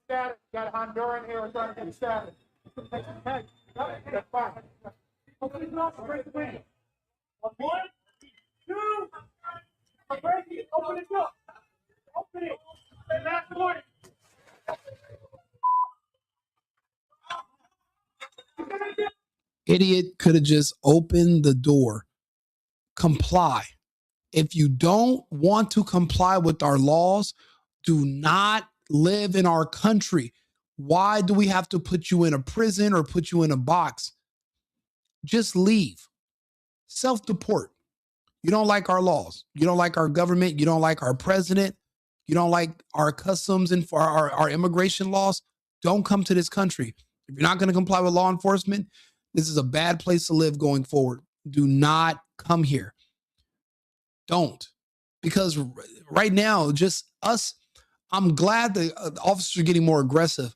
status. You got a Honduran here trying to get status. Hey, that's fine. Open it up, break the wind. 1, 2, break it, open it up. Open it. Last warning. Idiot could have just opened the door. Comply. If you don't want to comply with our laws, do not live in our country. Why do we have to put you in a prison or put you in a box? Just leave. Self-deport. You don't like our laws. You don't like our government. You don't like our president. You don't like our customs and for our immigration laws. Don't come to this country. If you're not going to comply with law enforcement, this is a bad place to live going forward. Do not come here. Don't. Because right now, just us, I'm glad the officers are getting more aggressive.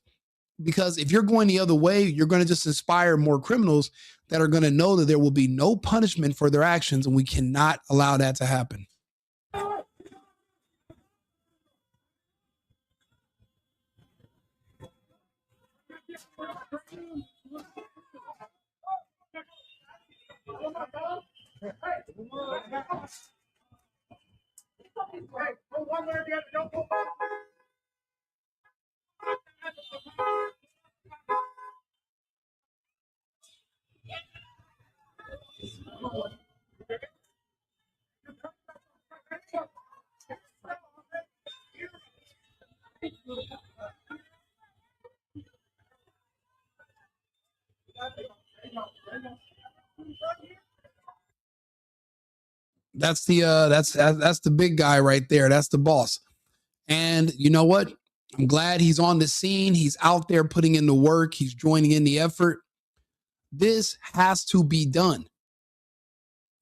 Because if you're going the other way, you're going to just inspire more criminals that are going to know that there will be no punishment for their actions, and we cannot allow that to happen. That's the big guy right there. That's the boss. And you know what? I'm glad he's on the scene. He's out there putting in the work. He's joining in the effort. This has to be done.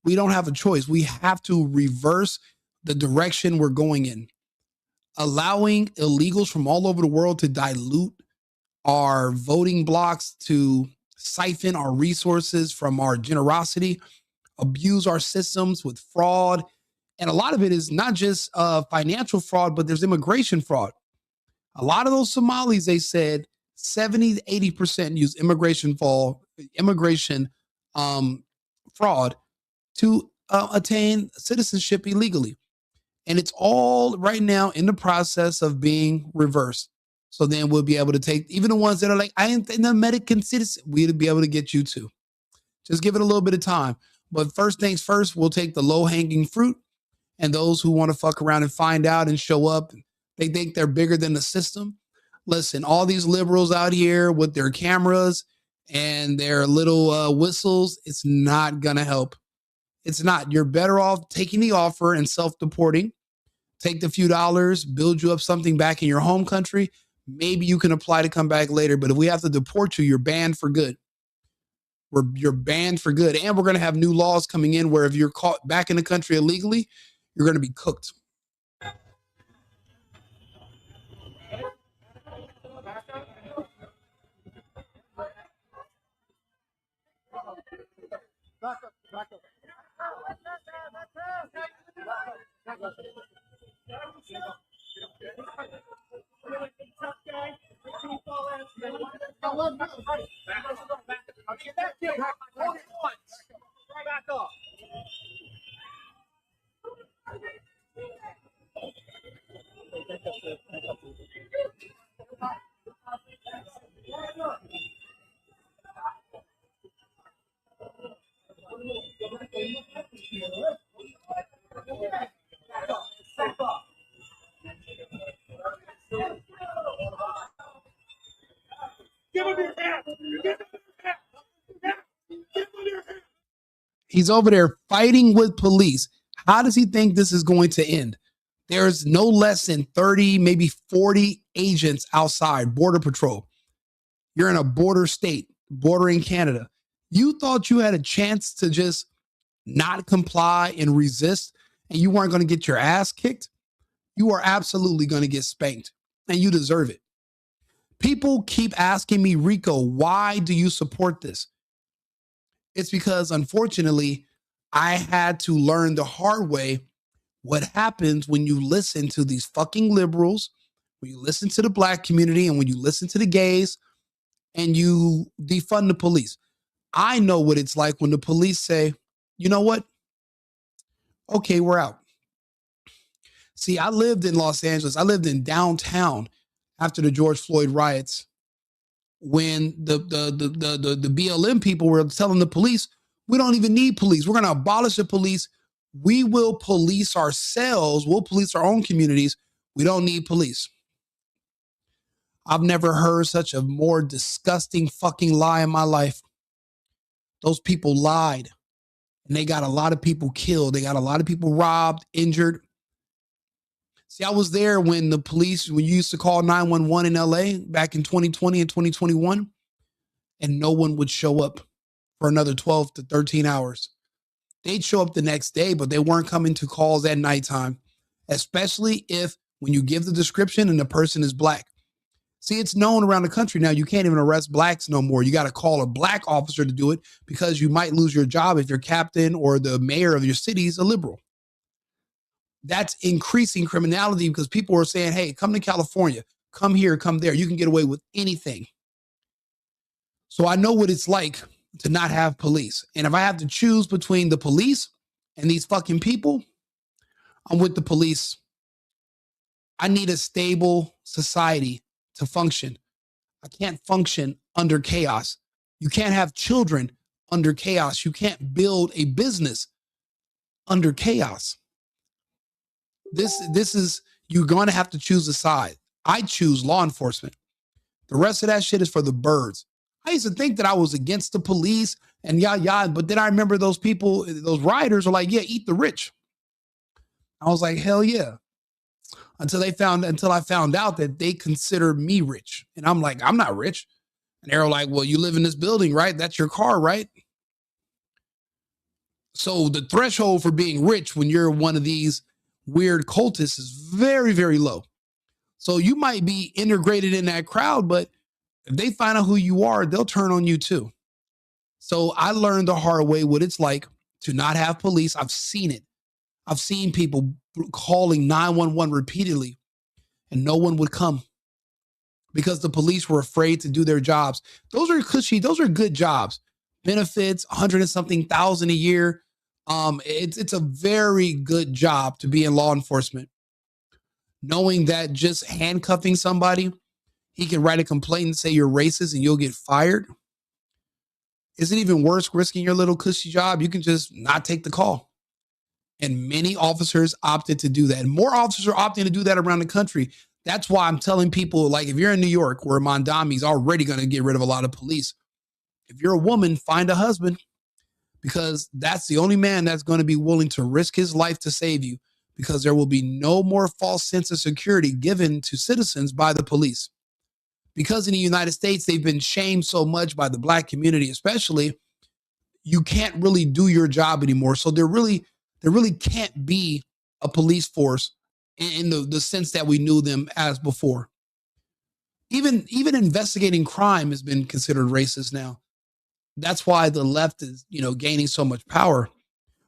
We don't have a choice. We have to reverse the direction we're going in. Allowing illegals from all over the world to dilute our voting blocks, to siphon our resources from our generosity, abuse our systems with fraud. And a lot of it is not just financial fraud, but there's immigration fraud. A lot of those Somalis, they said 70 to 80% use immigration fraud to attain citizenship illegally. And it's all right now in the process of being reversed. So then we'll be able to take even the ones that are like, I ain't an American citizen, we'll be able to get you too. Just give it a little bit of time. But first things first, we'll take the low-hanging fruit, and those who want to fuck around and find out and show up, they think they're bigger than the system. Listen, all these liberals out here with their cameras and their little whistles, it's not going to help. It's not. You're better off taking the offer and self-deporting. Take the few dollars, build you up something back in your home country. Maybe you can apply to come back later. But if we have to deport you, you're banned for good. You're banned for good. And we're going to have new laws coming in where if you're caught back in the country illegally, you're going to be cooked. He's over there fighting with police. How does he think this is going to end? There's no less than 30, maybe 40 agents outside, Border Patrol. You're in a border state, bordering Canada. You thought you had a chance to just not comply and resist, and you weren't going to get your ass kicked? You are absolutely going to get spanked, and you deserve it. People keep asking me, Rico, why do you support this? It's because, unfortunately, I had to learn the hard way what happens when you listen to these fucking liberals, when you listen to the black community and when you listen to the gays and you defund the police. I know what it's like when the police say, you know what? Okay, we're out. See, I lived in Los Angeles. I lived in downtown after the George Floyd riots when the BLM people were telling the police, we don't even need police. We're going to abolish the police. We will police ourselves. We'll police our own communities. We don't need police. I've never heard such a more disgusting fucking lie in my life. Those people lied and they got a lot of people killed. They got a lot of people robbed, injured. See, I was there when the police, when you used to call 911 in LA back in 2020 and 2021, and no one would show up for another 12 to 13 hours. They'd show up the next day, but they weren't coming to calls at nighttime, especially if when you give the description and the person is black. See, it's known around the country now, you can't even arrest blacks no more. You got to call a black officer to do it because you might lose your job if your captain or the mayor of your city is a liberal. That's increasing criminality because people are saying, hey, come to California, come here, come there. You can get away with anything. So I know what it's like to not have police. And if I have to choose between the police and these fucking people, I'm with the police. I need a stable society to function. I can't function under chaos. You can't have children under chaos. You can't build a business under chaos. This is, you're going to have to choose a side. I choose law enforcement. The rest of that shit is for the birds. I used to think that I was against the police and yada, but then I remember those people, those rioters are like, yeah, eat the rich. I was like, hell yeah. Until I found out that they consider me rich. And I'm like, I'm not rich. And they're like, well, you live in this building, right? That's your car, right? So the threshold for being rich when you're one of these weird cultists is very, very low. So you might be integrated in that crowd, but if they find out who you are, they'll turn on you too. So I learned the hard way what it's like to not have police. I've seen it. I've seen people calling 911 repeatedly and no one would come because the police were afraid to do their jobs. Those are cushy. Those are good jobs. Benefits, 100 and something thousand a year. It's a very good job to be in law enforcement. Knowing that just handcuffing somebody, he can write a complaint and say you're racist and you'll get fired. Is it even worse risking your little cushy job? You can just not take the call. And many officers opted to do that. And more officers are opting to do that around the country. That's why I'm telling people, like, if you're in New York, where Mondami's already going to get rid of a lot of police, if you're a woman, find a husband, because that's the only man that's going to be willing to risk his life to save you, because there will be no more false sense of security given to citizens by the police. Because in the United States, they've been shamed so much by the black community, especially, you can't really do your job anymore. So there really can't be a police force in the sense that we knew them as before. Even investigating crime has been considered racist now. That's why the left is, gaining so much power,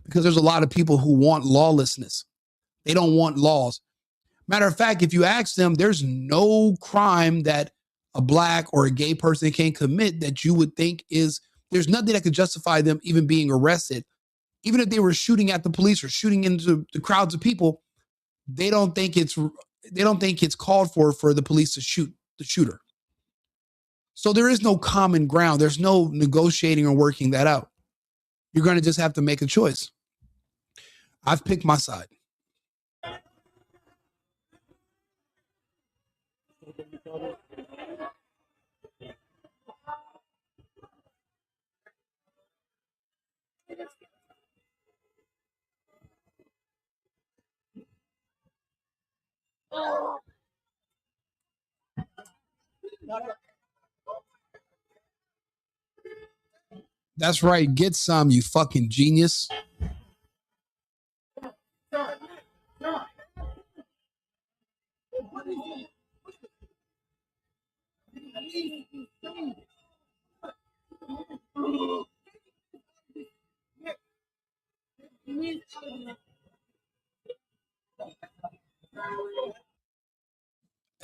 because there's a lot of people who want lawlessness. They don't want laws. Matter of fact, if you ask them, there's no crime that a black or a gay person can commit that you would think there's nothing that could justify them even being arrested. Even if they were shooting at the police or shooting into the crowds of people, they don't think it's called for the police to shoot the shooter. So there is no common ground. There's no negotiating or working that out. You're going to just have to make a choice. I've picked my side. That's right. Get some, you fucking genius.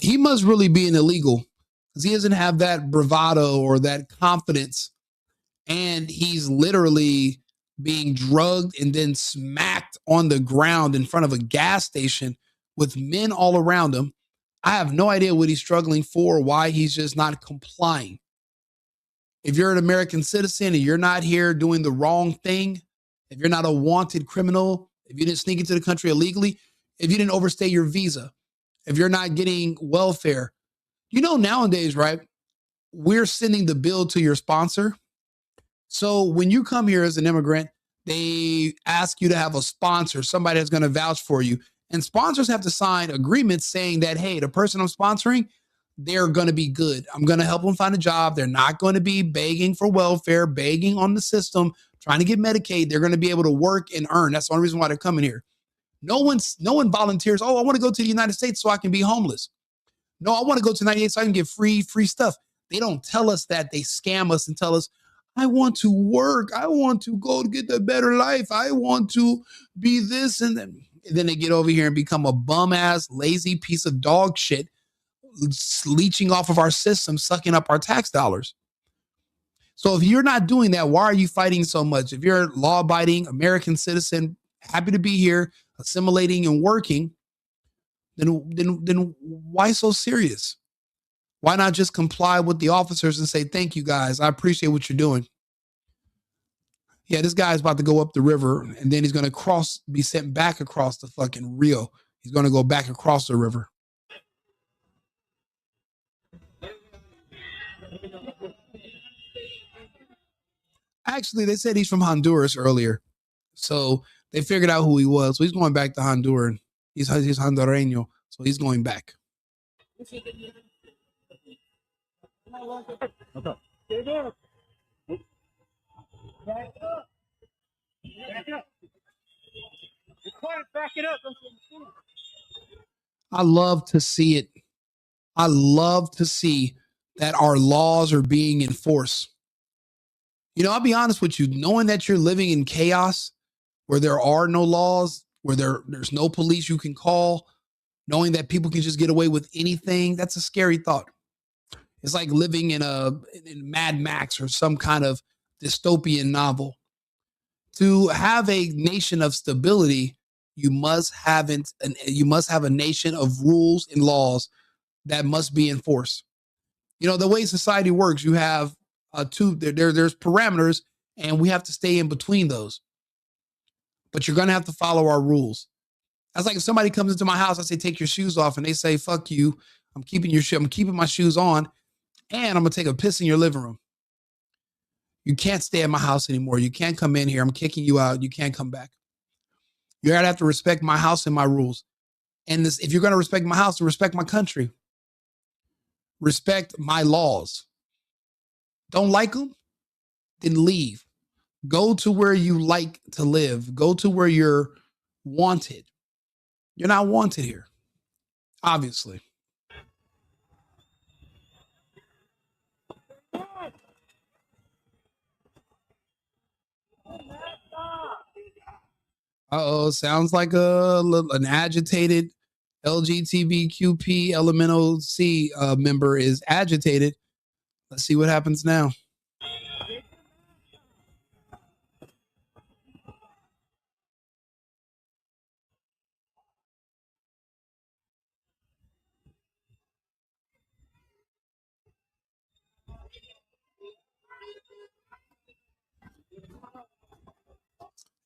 he must really be an illegal because he doesn't have that bravado or that confidence. And he's literally being drugged and then smacked on the ground in front of a gas station with men all around him. I have no idea what he's struggling for, why he's just not complying. If you're an American citizen and you're not here doing the wrong thing, if you're not a wanted criminal, if you didn't sneak into the country illegally, if you didn't overstay your visa, if you're not getting welfare, nowadays, right? We're sending the bill to your sponsor. So when you come here as an immigrant, they ask you to have a sponsor, somebody that's going to vouch for you. And sponsors have to sign agreements saying that, hey, the person I'm sponsoring, they're going to be good. I'm going to help them find a job. They're not going to be begging for welfare, begging on the system, trying to get Medicaid. They're going to be able to work and earn. That's the only reason why they're coming here. No one volunteers. Oh, I want to go to the United States so I can be homeless. No, I want to go to 98 so I can get free stuff. They don't tell us that. They scam us and tell us, I want to work. I want to go to get a better life. I want to be this. And then they get over here and become a bum ass, lazy piece of dog shit, leeching off of our system, sucking up our tax dollars. So if you're not doing that, why are you fighting so much? If you're a law-abiding American citizen, happy to be here, assimilating and working, then why so serious? Why not just comply with the officers and say, thank you guys, I appreciate what you're doing. Yeah, this guy's about to go up the river and then he's going to be sent back across the fucking Rio. He's going to go back across the river. Actually, they said he's from Honduras earlier. So they figured out who he was. So he's going back to Honduras. He's Hondureño. So he's going back. Okay. Back up. Back up. Back it up. I love to see it. I love to see that our laws are being enforced. I'll be honest with you, knowing that you're living in chaos where there are no laws, where there's no police you can call, knowing that people can just get away with anything, that's a scary thought. It's like living in Mad Max or some kind of dystopian novel. To have a nation of stability, you must have a nation of rules and laws that must be enforced. The way society works, you have there's parameters, and we have to stay in between those. But you're gonna have to follow our rules. That's like if somebody comes into my house, I say, take your shoes off, and they say, fuck you, I'm keeping my shoes on, and I'm gonna take a piss in your living room. You can't stay at my house anymore. You can't come in here. I'm kicking you out. You can't come back. You're gonna have to respect my house and my rules. And if you're gonna respect my house, respect my country. Respect my laws. Don't like them? Then leave. Go to where you like to live. Go to where you're wanted. You're not wanted here, obviously. Uh-oh, sounds like an agitated LGBTQP elemental C member is agitated. Let's see what happens now.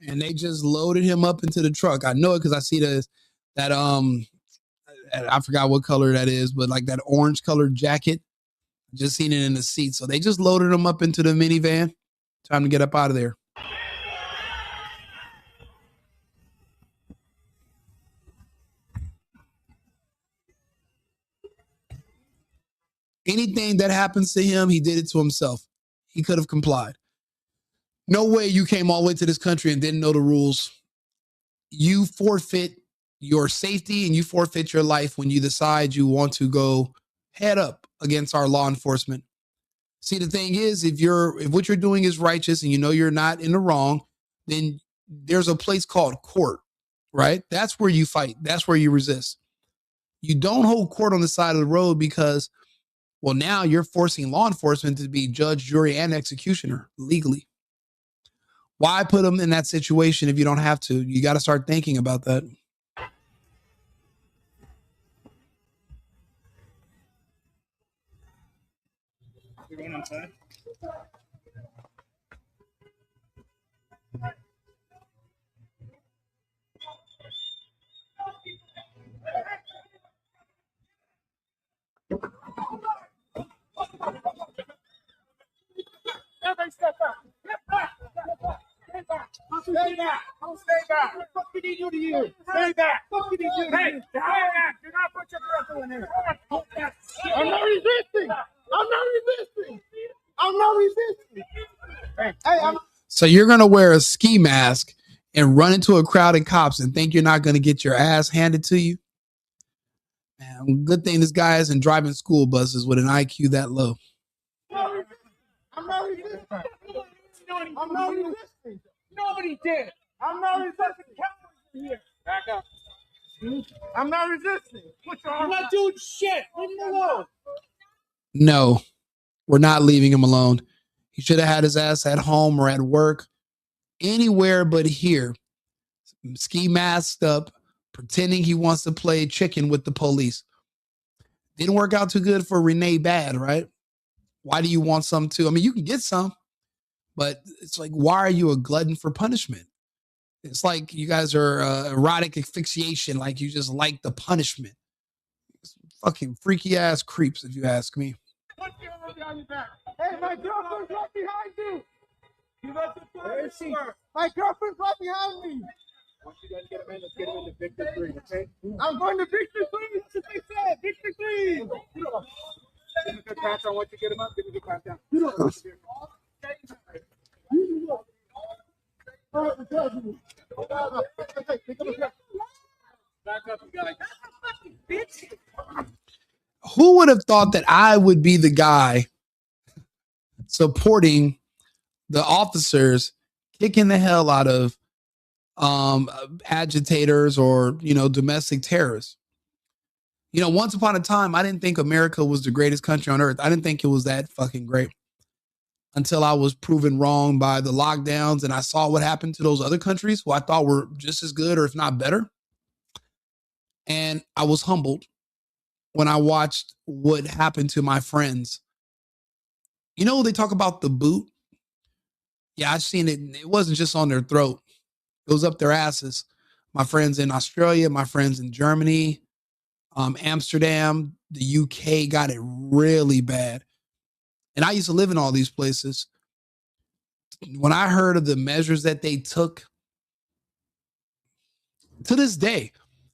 And they just loaded him up into the truck. I know it because I see that I forgot what color that is, but like that orange colored jacket. Just seen it in the seat. So they just loaded him up into the minivan. Time to get up out of there. Anything that happens to him, he did it to himself. He could have complied. No way you came all the way to this country and didn't know the rules. You forfeit your safety and you forfeit your life when you decide you want to go head up against our law enforcement. See, the thing is, if what you're doing is righteous and you know you're not in the wrong, then there's a place called court, right? That's where you fight. That's where you resist. You don't hold court on the side of the road because, well, now you're forcing law enforcement to be judge, jury, and executioner legally. Why put them in that situation if you don't have to? You got to start thinking about that. You're going outside? Everybody step back. Step back. Step back. Stay back. Stay back. Stay back. What did he do to you? Stay back. What did he do to you? Hey, stay back. Do not put your girl in there. I'm not resisting. I'm not resisting. I'm not resisting. Hey, So you're going to wear a ski mask and run into a crowd of cops and think you're not going to get your ass handed to you? Man, good thing this guy isn't driving school buses with an IQ that low. I'm not resisting. I'm not resisting. Nobody did. I'm not resisting. Here. Back up. I'm not resisting. I'm not doing shit. Leave him alone. No, we're not leaving him alone. He should have had his ass at home or at work, anywhere but here. Ski masked up, pretending he wants to play chicken with the police. Didn't work out too good for Renee Bad, right? Why do you want some too? I mean, you can get some, but it's like, why are you a glutton for punishment? It's like you guys are erotic asphyxiation, like you just like the punishment. It's fucking freaky ass creeps, if you ask me. Hey, my girlfriend's right behind you. You got the phone. My girlfriend's right behind me. Once you guys get him in, let's get him into Victor 3, okay? I'm going to Victor 3. That's what they said. Victor 3. Give him a good pass on once you get him up. Give him a good pass down. Back up, you guys. Who would have thought that I would be the guy supporting the officers kicking the hell out of agitators or, domestic terrorists? Once upon a time, I didn't think America was the greatest country on earth. I didn't think it was that fucking great until I was proven wrong by the lockdowns and I saw what happened to those other countries who I thought were just as good or if not better. And I was humbled when I watched what happened to my friends. They talk about the boot. Yeah, I've seen it. It wasn't just on their throat. It was up their asses. My friends in Australia, my friends in Germany, Amsterdam, the UK got it really bad. And I used to live in all these places. When I heard of the measures that they took, to this day,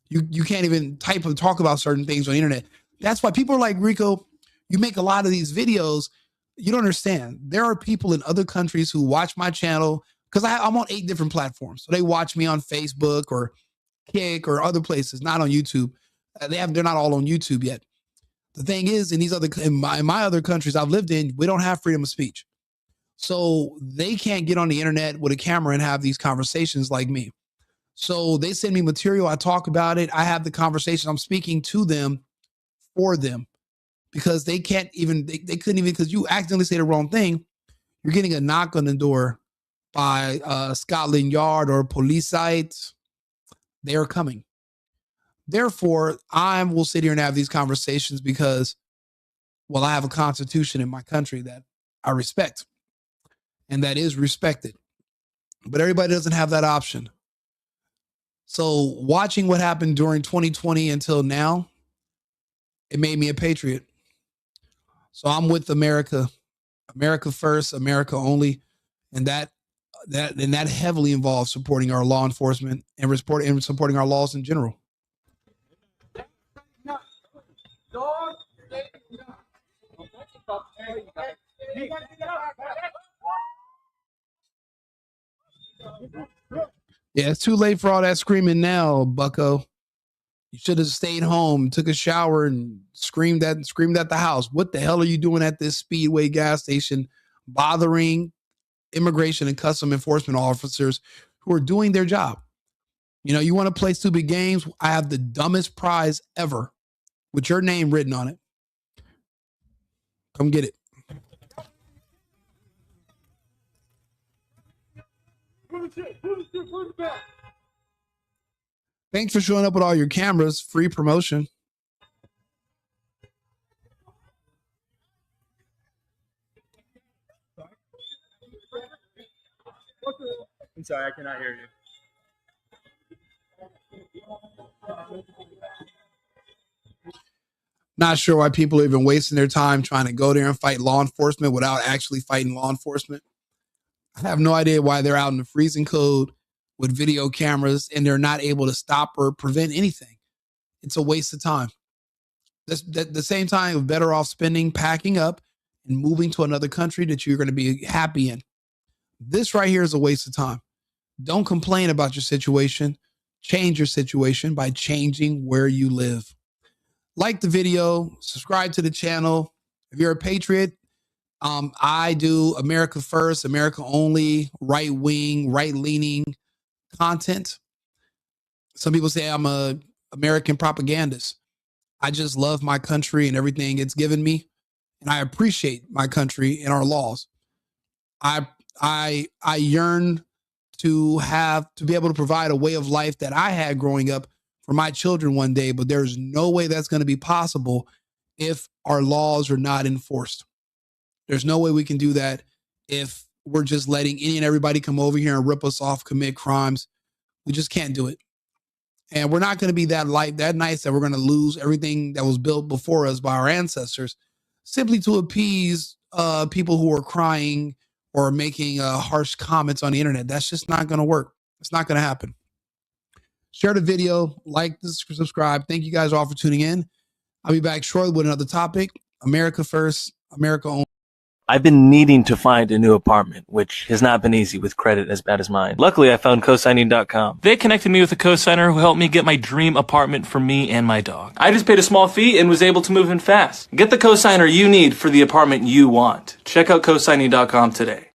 you can't even type and talk about certain things on the internet. That's why people are like, Rico, you make a lot of these videos. You don't understand. There are people in other countries who watch my channel because I'm on 8 different platforms. So they watch me on Facebook or Kick or other places, not on YouTube. They're not all on YouTube yet. The thing is, in my other countries I've lived in, we don't have freedom of speech. So they can't get on the internet with a camera and have these conversations like me. So they send me material. I talk about it. I have the conversation. I'm speaking to them for them because they can't even, they couldn't even, because you accidentally say the wrong thing. You're getting a knock on the door by Scotland Yard or police sites. They're coming. Therefore, I will sit here and have these conversations because, well, I have a constitution in my country that I respect and that is respected. But everybody doesn't have that option. So watching what happened during 2020 until now, it made me a patriot. So I'm with America, America first, America only. And that heavily involves supporting our law enforcement and supporting our laws in general. Yeah, it's too late for all that screaming now, bucko. You should have stayed home, took a shower, and screamed at the house. What the hell are you doing at this Speedway gas station, bothering immigration and custom enforcement officers who are doing their job? You want to play stupid games? I have the dumbest prize ever with your name written on it. Come get it. Thanks for showing up with all your cameras. Free promotion. I'm sorry, I cannot hear you. Not sure why people are even wasting their time trying to go there and fight law enforcement without actually fighting law enforcement. I have no idea why they're out in the freezing cold with video cameras and they're not able to stop or prevent anything. It's a waste of time. At the same time, you're better off spending, packing up, and moving to another country that you're going to be happy in. This right here is a waste of time. Don't complain about your situation. Change your situation by changing where you live. Like the video, subscribe to the channel. If you're a patriot, I do America first, America only, right wing, right leaning content. Some people say I'm a American propagandist. I just love my country and everything it's given me, and I appreciate my country and our laws. I yearn to be able to provide a way of life that I had growing up for my children one day, but there's no way that's going to be possible if our laws are not enforced. There's no way we can do that if we're just letting any and everybody come over here and rip us off, commit crimes. We just can't do it. And we're not going to be that nice that we're going to lose everything that was built before us by our ancestors simply to appease people who are crying or making harsh comments on the internet. That's just not going to work. It's not going to happen. Share the video, like, subscribe. Thank you guys all for tuning in. I'll be back shortly with another topic. America first, America only. I've been needing to find a new apartment, which has not been easy with credit as bad as mine. Luckily, I found cosigning.com. They connected me with a cosigner who helped me get my dream apartment for me and my dog. I just paid a small fee and was able to move in fast. Get the cosigner you need for the apartment you want. Check out cosigning.com today.